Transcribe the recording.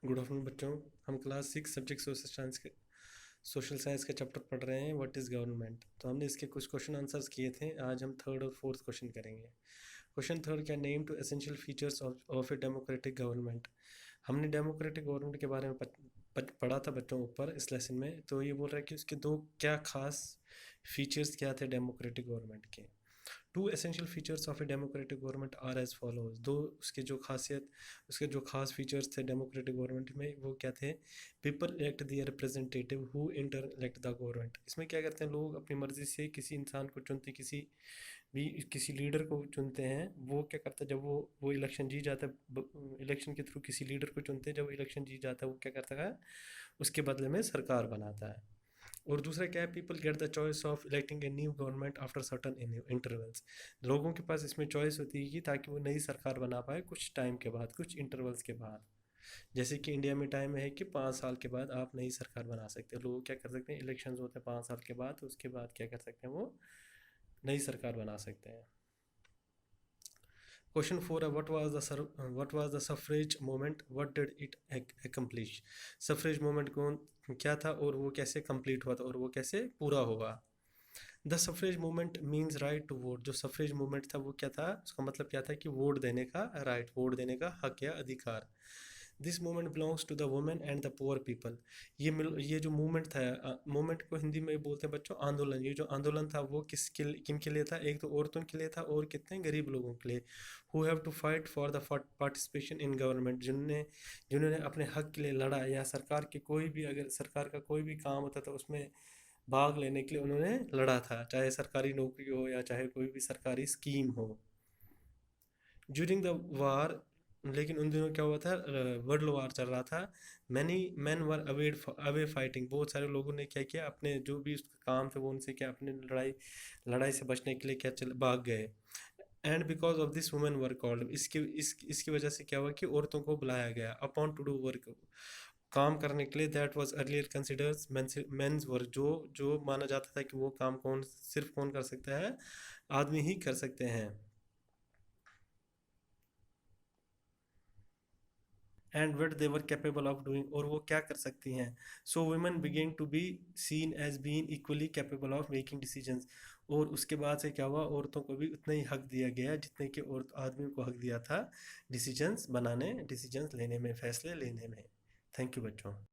Good afternoon बच्चों। हम class 6 subject social science का चैप्टर पढ़ रहे हैं, व्हाट इज़ गवर्नमेंट। तो हमने इसके कुछ क्वेश्चन आंसर्स किए थे। आज हम थर्ड और फोर्थ क्वेश्चन करेंगे। क्वेश्चन थर्ड क्या, name two essential features of a democratic government. हमने डेमोक्रेटिक गवर्नमेंट के बारे में पढ़ा था बच्चों ऊपर इस लेसन में। तो ये बोल रहा है कि उसके दो क्या खास फीचर्स क्या थे डेमोक्रेटिक गवर्नमेंट के। Two essential features of a democratic government are as follows. दो उसके जो खास फीचर्स थे डेमोक्रेटिक गवर्नमेंट में वो क्या थे। People elect their representative who in turn elect the government. इसमें क्या करते हैं, लोग अपनी मर्जी से किसी इंसान को चुनते, किसी लीडर को चुनते हैं। वो क्या करता है, जब वो इलेक्शन जीत जाता है, इलेक्शन के थ्रू किसी लीडर को चुनते हैं। जब वो इलेक्शन जीत जाता है वो क्या करता है, उसके बदले में सरकार बनाता है। और दूसरा क्या है, people get the choice of electing a new government after certain intervals. लोगों के पास इसमें चॉइस होती है कि ताकि वो नई सरकार बना पाए कुछ टाइम के बाद, कुछ इंटरवल्स के बाद। जैसे कि इंडिया में टाइम है कि 5 साल के बाद आप नई सरकार बना सकते हो। लोग क्या कर सकते हैं, इलेक्शन होते हैं 5 साल के बाद, तो उसके बाद क्या कर सकते हैं, वो नई सरकार बना सकते हैं। क्वेश्चन 4 है, what was the suffrage movement, what did it accomplish. Suffrage movement कौन क्या था और वो कैसे कंप्लीट हुआ था और वो कैसे पूरा हुआ। The suffrage movement means right to vote. जो सफरेज मूवमेंट था वो क्या था, उसका मतलब क्या था कि वोट देने का राइट, वोट देने का हक या अधिकार। This movement belongs to the women and the poor people. ये जो मूवमेंट था, मूवमेंट को हिंदी में बोलते हैं बच्चों आंदोलन। ये जो आंदोलन था वो किन के लिए था, एक तो औरतों के लिए था और कितने गरीब लोगों के लिए। Who have to fight for the participation in government. जिन्होंने अपने हक के लिए लड़ा, या सरकार की कोई भी, अगर सरकार का कोई भी काम होता था उसमें भाग लेने के लिए उन्होंने लड़ा था, चाहे सरकारी नौकरी हो या चाहे कोई भी सरकारी स्कीम हो। ड्यूरिंग द वार, लेकिन उन दिनों क्या हुआ था, वर्ल्ड वार चल रहा था। मैनी मैन वर अवे फाइटिंग। बहुत सारे लोगों ने क्या किया, अपने जो भी उसका काम थे वो उनसे क्या, अपने लड़ाई से बचने के लिए क्या चल भाग गए। And because of this women were called. इसकी वजह से क्या हुआ कि औरतों को बुलाया गया अपॉन टू डू वर्क, काम करने के लिए। That was earlier considers men's work. जो माना जाता था कि वो काम सिर्फ कौन कर सकता है, आदमी ही कर सकते हैं। And what they were capable of doing, और वो क्या कर सकती हैं। So women began to be seen as being equally capable of making decisions. और उसके बाद से क्या हुआ, औरतों को भी उतना ही हक दिया गया जितने कि औरत आदमियों को हक दिया था डिसीजंस बनाने, डिसीजंस लेने में, फैसले लेने में। थैंक यू बच्चों।